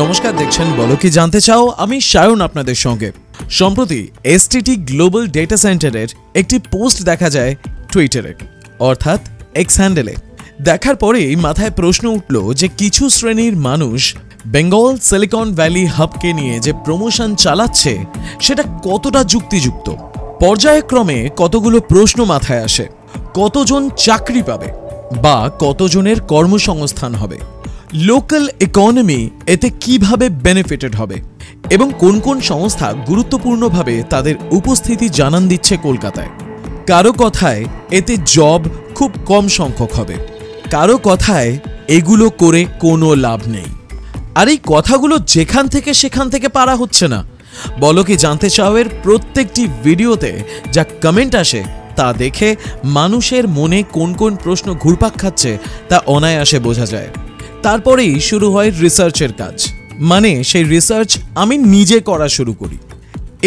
নমস্কার, দেখছেন বলো কি জানতে চাও। আমি সায়ন আপনাদের সঙ্গে। সম্প্রতি এসটিটি গ্লোবাল ডেটা সেন্টারের একটি পোস্ট দেখা যায় টুইটারে, অর্থাৎ এক্স হ্যান্ডেলে। দেখার পরেই মাথায় প্রশ্ন উঠল যে কিছু শ্রেণীর মানুষ বেঙ্গল সিলিকন ভ্যালি হাবকে নিয়ে যে প্রমোশন চালাচ্ছে সেটা কতটা যুক্তিযুক্ত। পর্যায়ক্রমে কতগুলো প্রশ্ন মাথায় আসে। কতজন চাকরি পাবে বা কতজনের কর্মসংস্থান হবে, লোকাল ইকোনমি এতে কিভাবে বেনিফিটেড হবে এবং কোন কোন সংস্থা গুরুত্বপূর্ণভাবে তাদের উপস্থিতি জানান দিচ্ছে কলকাতায়। কারো কথায় এতে জব খুব কম সংখ্যক হবে, কারো কথায় এগুলো করে কোনো লাভ নেই। আর এই কথাগুলো যেখান থেকে সেখান থেকে পারা হচ্ছে না। বলো কি জানতে চাও এর প্রত্যেকটি ভিডিওতে যা কমেন্ট আসে তা দেখে মানুষের মনে কোন কোন প্রশ্ন ঘুরপাক খাচ্ছে তা অনায়াসে বোঝা যায়। তারপরেই শুরু হয় রিসার্চের কাজ, মানে সেই রিসার্চ আমি নিজে করা শুরু করি।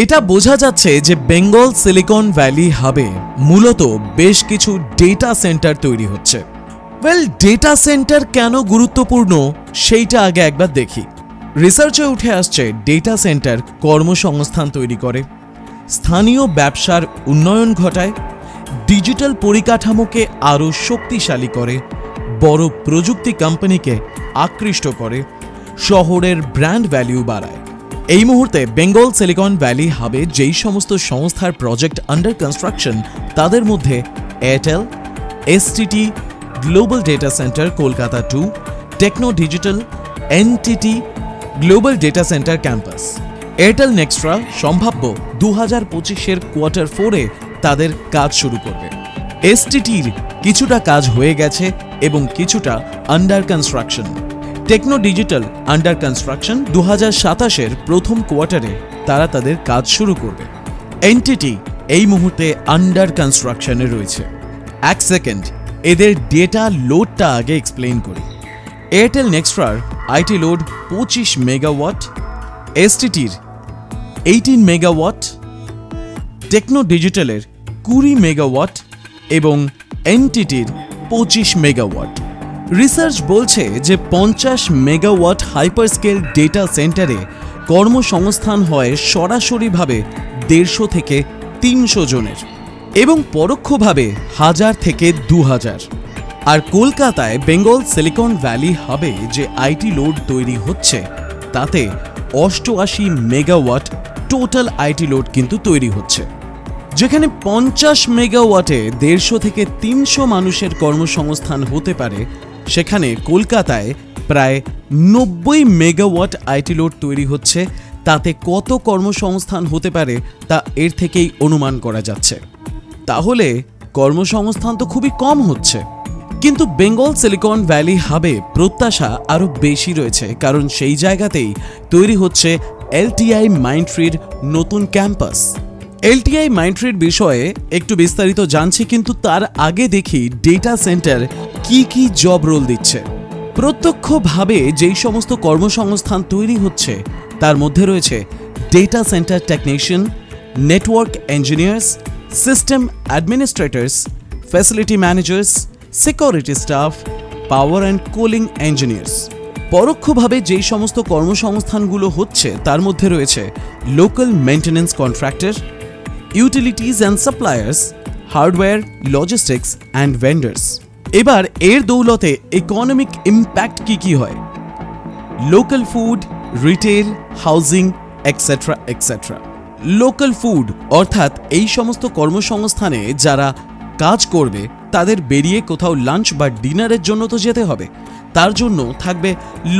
এটা বোঝা যাচ্ছে যে বেঙ্গল সিলিকন ভ্যালি হাবে মূলত বেশ কিছু ডেটা সেন্টার তৈরি হচ্ছে। ডেটা সেন্টার কেন গুরুত্বপূর্ণ সেইটা আগে একবার দেখি। রিসার্চে উঠে আসছে ডেটা সেন্টার কর্মসংস্থান তৈরি করে, স্থানীয় ব্যবসার উন্নয়ন ঘটায়, ডিজিটাল পরিকাঠামোকে আরও শক্তিশালী করে, বড় প্রযুক্তি কোম্পানিকে আকৃষ্ট করে, শহরের ব্র্যান্ড ভ্যালু বাড়ায়। এই মুহূর্তে বেঙ্গল সিলিকন ভ্যালি হাবে যেই সমস্ত সংস্থার প্রজেক্ট আন্ডার কনস্ট্রাকশন তাদের মধ্যে Airtel, STT global data center Kolkata 2, Techno Digital, NTT global data center campus. Airtel Nextra সম্ভাব্য 2025-এর কোয়ার্টার 4-এ তাদের কাজ শুরু করবে। এসটিটির কিছুটা কাজ হয়ে গেছে এবং কিছুটা under construction. Techno Digital under construction 2027-এর প্রথম কোয়ার্টারে তারা তাদের কাজ শুরু করবে। এনটিটি এই মুহূর্তে আন্ডার কনস্ট্রাকশনে রয়েছে। এক সেকেন্ড, এদের ডেটা লোডটা আগে এক্সপ্লেইন করি। এয়ারটেল নেক্সট্রার আইটি লোড 25 মেগাওয়াট, এসটিটির 18 মেগাওয়াট, টেকনো ডিজিটালের 20 মেগাওয়াট এবং এনটিটির 25 মেগাওয়াট। রিসার্চ বলছে যে 50 মেগাওয়াট হাইপারস্কেল ডেটা সেন্টারে কর্মসংস্থান হয় সরাসরিভাবে 150 থেকে 300 জনের এবং পরোক্ষভাবে 1000 থেকে 2000। আর কলকাতায় বেঙ্গল সিলিকন ভ্যালি হাবে যে আইটি লোড তৈরি হচ্ছে তাতে 88 মেগাওয়াট টোটাল আইটি লোড কিন্তু তৈরি হচ্ছে। যেখানে 50 মেগাওয়াটে 150 থেকে 300 মানুষের কর্মসংস্থান হতে পারে, সেখানে কলকাতায় প্রায় 90 মেগাওয়াট আইটি লোড তৈরি হচ্ছে। তাতে কত কর্মসংস্থান হতে পারে তা এর থেকেই অনুমান করা যাচ্ছে। তাহলে কর্মসংস্থান তো খুবই কম হচ্ছে। কিন্তু বেঙ্গল সিলিকন ভ্যালি হাবে প্রত্যাশা আরও বেশি রয়েছে, কারণ সেই জায়গাতেই তৈরি হচ্ছে এলটিআই মাইন্ডট্রির নতুন ক্যাম্পাস। এলটিআই মাইন্ডট্রির বিষয়ে একটু বিস্তারিত জানছি, কিন্তু তার আগে দেখি ডেটা সেন্টার কি কি জব রোল দিচ্ছে। প্রত্যক্ষভাবে যেই সমস্ত কর্মসংস্থান তৈরি হচ্ছে তার মধ্যে রয়েছে data center technician, network engineers, system administrators, facility managers, security staff, power and cooling engineers. পরোক্ষভাবে যেই সমস্ত কর্মসংস্থানগুলো হচ্ছে তার মধ্যে রয়েছে local maintenance contractor, utilities and suppliers, hardware, logistics and vendors. এবার এর দৌলতে ইকোনমিক ইম্প্যাক্ট কি হয়? Local food, retail, housing etcetera etcetera. Local food অর্থাৎ এই সমস্ত কর্মসংস্থানে যারা কাজ করবে তাদের বেরিয়ে কোথাও লাঞ্চ বা ডিনারের জন্য তো যেতে হবে, তার জন্য থাকবে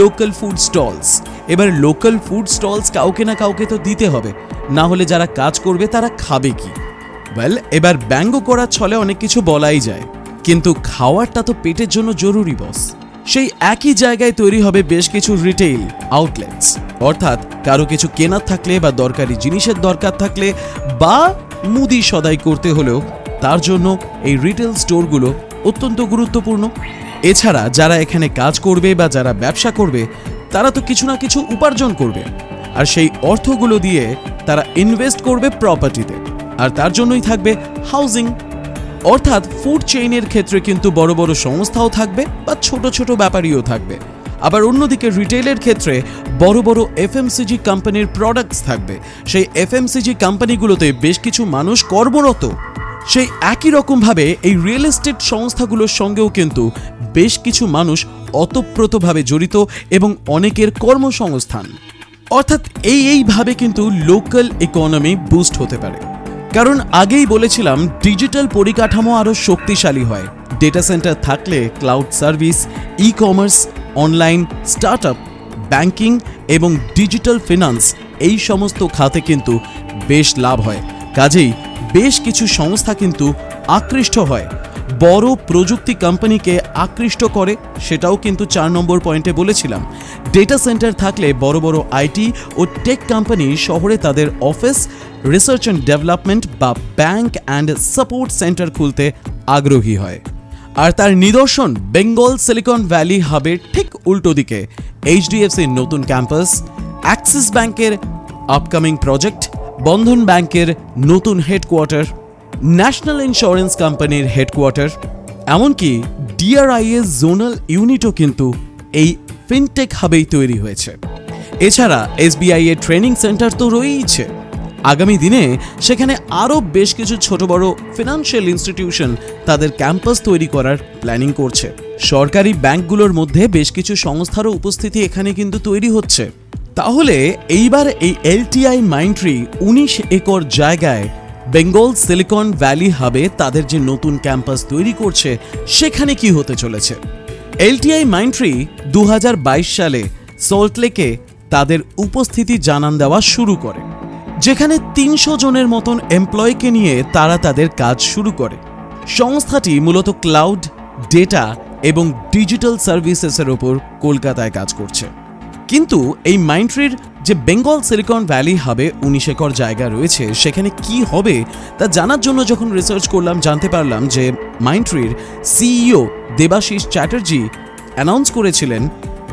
লোকাল ফুড স্টলস। এবার লোকাল ফুড স্টলস কাউকে না কাউকে তো দিতে হবে, না হলে যারা কাজ করবে তারা খাবে কি? এবার ব্যঙ্গ করার ছলে অনেক কিছু বলাই যায়, কিন্তু খাওয়ারটা তো পেটের জন্য জরুরি বস। সেই একই জায়গায় তৈরি হবে বেশ কিছু রিটেইল আউটলেটস, অর্থাৎ কারো কিছু কেনার থাকলে বা দরকারি জিনিসের দরকার থাকলে বা মুদি সদাই করতে হলেও তার জন্য এই রিটেল স্টোরগুলো অত্যন্ত গুরুত্বপূর্ণ। এছাড়া যারা এখানে কাজ করবে বা যারা ব্যবসা করবে তারা তো কিছু না কিছু উপার্জন করবে, আর সেই অর্থগুলো দিয়ে তারা ইনভেস্ট করবে প্রপার্টিতে, আর তার জন্যই থাকবে হাউজিং। অর্থাৎ ফুড চেইনের ক্ষেত্রে কিন্তু বড় বড় সংস্থাও থাকবে বা ছোট ছোট ব্যাপারীও থাকবে। আবার অন্যদিকে রিটেইলের ক্ষেত্রে বড় বড় এফএমসিজি কোম্পানির প্রোডাক্টস থাকবে। সেই এফএমসিজি কোম্পানিগুলোতে বেশ কিছু মানুষ কর্মরত। সেই একই রকমভাবে এই রিয়েল এস্টেট সংস্থাগুলোর সঙ্গেও কিন্তু বেশ কিছু মানুষ ওতপ্রোতভাবে জড়িত এবং অনেকের কর্মসংস্থান। অর্থাৎ এইভাবে কিন্তু লোকাল ইকোনমি বুস্ট হতে পারে। কারণ আগেই বলেছিলাম ডিজিটাল পরিকাঠামো আরও শক্তিশালী হয়। ডেটা সেন্টার থাকলে cloud service, e commerce, online, startup, banking এবং ডিজিটাল ফিনান্স এই সমস্ত খাতে কিন্তু বেশ লাভ হয়। কাজেই বেশ কিছু সংস্থা কিন্তু আকৃষ্ট হয়, বড় প্রযুক্তি কোম্পানিকে আকৃষ্ট করে। সেটাও কিন্তু 4 নম্বর পয়েন্টে বলেছিলাম। ডেটা সেন্টার থাকলে বড় বড় আইটি ও টেক কোম্পানি শহরে তাদের অফিস, রিসার্চ অ্যান্ড ডেভেলপমেন্ট বা ব্যাংক অ্যান্ড সাপোর্ট সেন্টার খুলতে আগ্রহী হয়। আর তার নিদর্শন বেঙ্গল সিলিকন ভ্যালি হাবের ঠিক উল্টো দিকে এইচডিএফসির নতুন ক্যাম্পাস, অ্যাক্সিস ব্যাংকের আপকামিং প্রজেক্ট, বন্ধন ব্যাংকের নতুন হেডকোয়ার্টার, ন্যাশনাল ইন্স্যুরেন্স কোম্পানির হেডকোয়ার্টার, এমনকি ডিআরআইএস জোনাল ইউনিটও কিন্তু এই ফিনটেক হাবেই তৈরি হয়েছে। এছাড়া এসবিআই এর ট্রেনিং সেন্টার তো রয়েইছে। আগামী দিনে সেখানে আরও বেশ কিছু ছোট বড় ফিনান্সিয়াল ইনস্টিটিউশন তাদের ক্যাম্পাস তৈরি করার প্ল্যানিং করছে। সরকারি ব্যাংকগুলোর মধ্যে বেশ কিছু সংস্থারও উপস্থিতি এখানে কিন্তু তৈরি হচ্ছে। তাহলে এইবার এই এলটিআই মাইন্ডট্রি 19 একর জায়গায় বেঙ্গল সিলিকন ভ্যালি হাবে তাদের যে নতুন ক্যাম্পাস তৈরি করছে সেখানে কি হতে চলেছে। এলটিআই মাইন্ডট্রি 2022 সালে সল্টলেকে তাদের উপস্থিতি জানান দেওয়া শুরু করে, যেখানে 300 জনের মতন এমপ্লয়িকে নিয়ে তারা তাদের কাজ শুরু করে। সংস্থাটি মূলত ক্লাউড, ডেটা এবং ডিজিটাল সার্ভিসেসের ওপর কলকাতায় কাজ করছে। কিন্তু এই মাইন্ডট্রির যে বেঙ্গল সিলিকন ভ্যালি হাবে 19 একর জায়গা রয়েছে সেখানে কি হবে তা জানার জন্য যখন রিসার্চ করলাম জানতে পারলাম যে মাইন্ডট্রির সিইও দেবাশিস চ্যাটার্জি অ্যানাউন্স করেছিলেন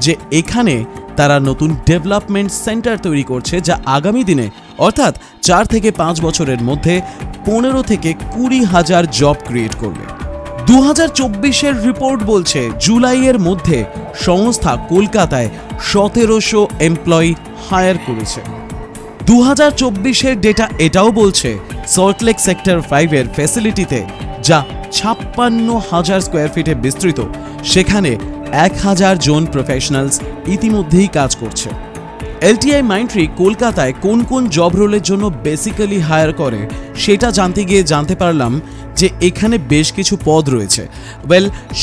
যে এখানে তারা নতুন ডেভেলপমেন্ট সেন্টার তৈরি করছে, যা আগামী দিনে অর্থাৎ 4 থেকে 5 বছরের মধ্যে 15 থেকে 20,000 জব ক্রিয়েট করবে। 2024-এর রিপোর্ট বলছে জুলাইয়ের মধ্যে সংস্থা কলকাতায় 1700 এমপ্লয়ি হায়ার করেছে। 2024-এর ডেটা এটাও বলছে সল্টলেক সেক্টর 5-এর ফ্যাসিলিটিতে, যা 56,000 স্কোয়ার ফিটে বিস্তৃত, সেখানে 1000 জন প্রফেশনালস ইতিমধ্যেই কাজ করছে। এলটিআই মাইন্ডট্রি কলকাতায় কোন কোন জব রোলের জন্য বেসিক্যালি হায়ার করে সেটা জানতে গিয়ে জানতে পারলাম যে এখানে বেশ কিছু পদ রয়েছে।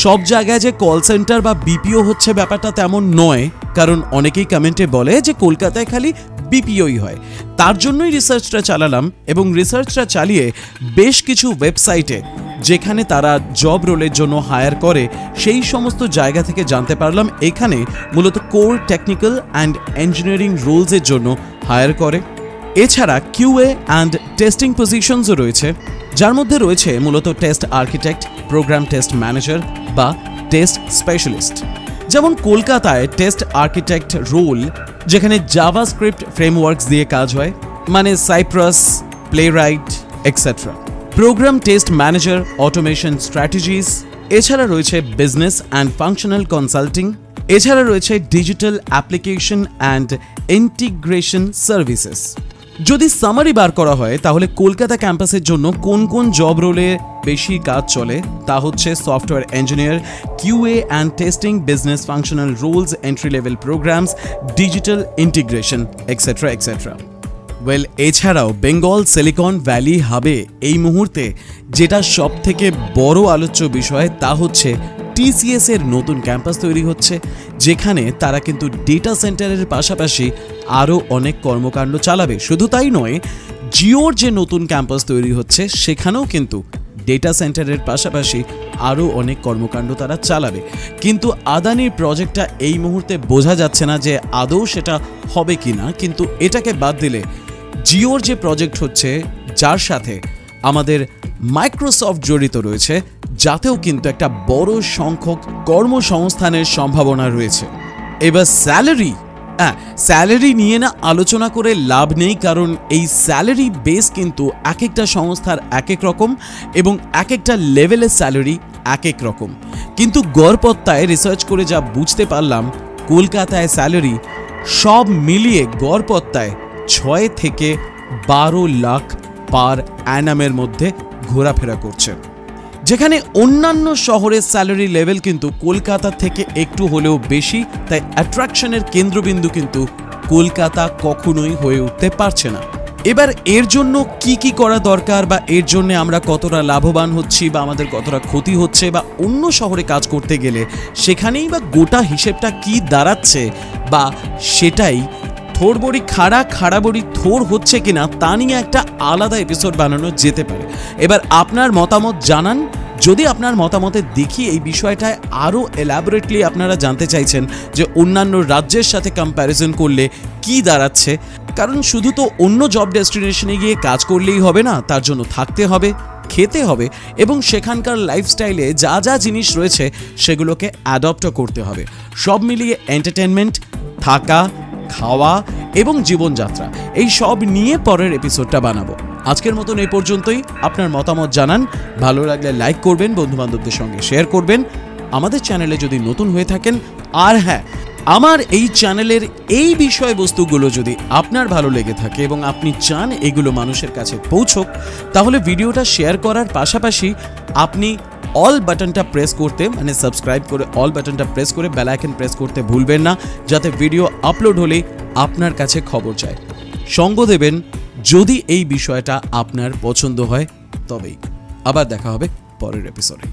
সব জায়গায় যে কল সেন্টার বা বিপিও হচ্ছে ব্যাপারটা তেমন নয়, কারণ অনেকেই কমেন্টে বলে যে কলকাতায় খালি বিপিওই হয়। তার জন্যই রিসার্চটা চালালাম এবং রিসার্চটা চালিয়ে বেশ কিছু ওয়েবসাইটে যেখানে তারা জব রোলের জন্য হায়ার করে সেই সমস্ত জায়গা থেকে জানতে পারলাম এখানে মূলত কোর টেকনিক্যাল অ্যান্ড ইঞ্জিনিয়ারিং রোলসের জন্য হায়ার করে। এছাড়া কিউএ অ্যান্ড টেস্টিং পজিশনসও রয়েছে, যার মধ্যে রয়েছে মূলত test architect, program test manager বা টেস্ট স্পেশালিস্ট। যেমন কলকাতায় টেস্ট আর্কিটেক্ট রোল, যেখানে জাভাস্ক্রিপ্ট ফ্রেমওয়ার্কস দিয়ে কাজ হয়, মানে Cypress, Playwright etcetera. Program test manager, automation strategies. এছাড়া রয়েছে বিজনেস অ্যান্ড ফাংশনাল কনসাল্টিং। এছাড়া রয়েছে digital application and integration services. যদি সামারি বার করা হয় তাহলে কলকাতা ক্যাম্পাসের জন্য কোন কোন জব রোলে বেশি কাজ চলে তা হচ্ছে software engineer, QA and testing, business functional roles, entry level programs, digital integration etcetera etcetera. এছাড়াও বেঙ্গল সিলিকন ভ্যালি হাবে এই মুহূর্তে যেটা সব থেকে বড় আলোচ্য বিষয় তা হচ্ছে টিসিএস এর নতুন ক্যাম্পাস তৈরি হচ্ছে, যেখানে তারা কিন্তু ডেটা সেন্টারের পাশাপাশি আরও অনেক কর্মকাণ্ড চালাবে। শুধু তাই নয়, জিওর যে নতুন ক্যাম্পাস তৈরি হচ্ছে সেখানেও কিন্তু ডেটা সেন্টারের পাশাপাশি আরও অনেক কর্মকাণ্ড তারা চালাবে। কিন্তু আদানির প্রজেক্টটা এই মুহূর্তে বোঝা যাচ্ছে না যে আদৌ সেটা হবে কিনা। কিন্তু এটাকে বাদ দিলে জিওর যে প্রজেক্ট হচ্ছে, যার সাথে আমাদের মাইক্রোসফট জড়িত রয়েছে, যাতেও কিন্তু একটা বড় সংখ্যক কর্মসংস্থানের সম্ভাবনা রয়েছে। এবার স্যালারি নিয়ে না আলোচনা করে লাভ নেই, কারণ এই স্যালারি বেস কিন্তু এক একটা সংস্থার এক এক রকম এবং এক একটা লেভেলের স্যালারি এক এক রকম। কিন্তু গড়পত্তায় রিসার্চ করে যা বুঝতে পারলাম কলকাতায় স্যালারি সব মিলিয়ে গড়পত্তায় 6 থেকে 12 লাখ পার অ্যানামের মধ্যে ঘোরাফেরা করছে, যেখানে অন্যান্য শহরের স্যালারি লেভেল কিন্তু কলকাতা থেকে একটু হলেও বেশি। তাই অ্যাট্রাকশনের কেন্দ্রবিন্দু কিন্তু কলকাতা কখনোই হয়ে উঠতে পারছে না। এবার এর জন্য কি কি করা দরকার, বা এর জন্য আমরা কতটা লাভবান হচ্ছি বা আমাদের কতটা ক্ষতি হচ্ছে, বা অন্য শহরে কাজ করতে গেলে সেখানেই বা গোটা হিসেবটা কি দাঁড়াচ্ছে, বা সেটাই থোড় বড়ি খাড়া, খাড়া বড়ি থোড় হচ্ছে কিনা তা নিয়ে একটা আলাদা এপিসোড বানানো যেতে পারে। এবার আপনার মতামত জানান। যদি আপনার মতামতে দেখি এই বিষয়টায় আরও এলাবোরেটলি আপনারা জানতে চাইছেন যে অন্যান্য রাজ্যের সাথে কম্প্যারিজন করলে কি দাঁড়াচ্ছে, কারণ শুধু তো অন্য জব ডেস্টিনেশনে গিয়ে কাজ করলেই হবে না, তার জন্য থাকতে হবে, খেতে হবে এবং সেখানকার লাইফস্টাইলে যা যা জিনিস রয়েছে সেগুলোকে অ্যাডপ্টও করতে হবে। সব মিলিয়ে এন্টারটেনমেন্ট, থাকা, খাওয়া এবং জীবনযাত্রা এই সব নিয়ে পরের এপিসোডটা বানাবো। আজকের মতন এই পর্যন্তই। আপনার মতামত জানান, ভালো লাগলে লাইক করবেন, বন্ধুবান্ধবদের সঙ্গে শেয়ার করবেন। আমাদের চ্যানেলে যদি নতুন হয়ে থাকেন, আর হ্যাঁ, আমার এই চ্যানেলের এই বিষয়বস্তুগুলো যদি আপনার ভালো লেগে থাকে এবং আপনি চান এগুলো মানুষের কাছে পৌঁছক, তাহলে ভিডিওটা শেয়ার করার পাশাপাশি আপনি অল বাটনটা প্রেস করতে, মানে সাবস্ক্রাইব করে অল বাটনটা প্রেস করে বেল আইকন প্রেস করতে ভুলবেন না, যাতে ভিডিও আপলোড হলেই আপনার কাছে খবর যায়। সঙ্গ দেবেন যদি এই বিষয়টা আপনার পছন্দ হয় তবেই। আবার দেখা হবে পরের এপিসোডে।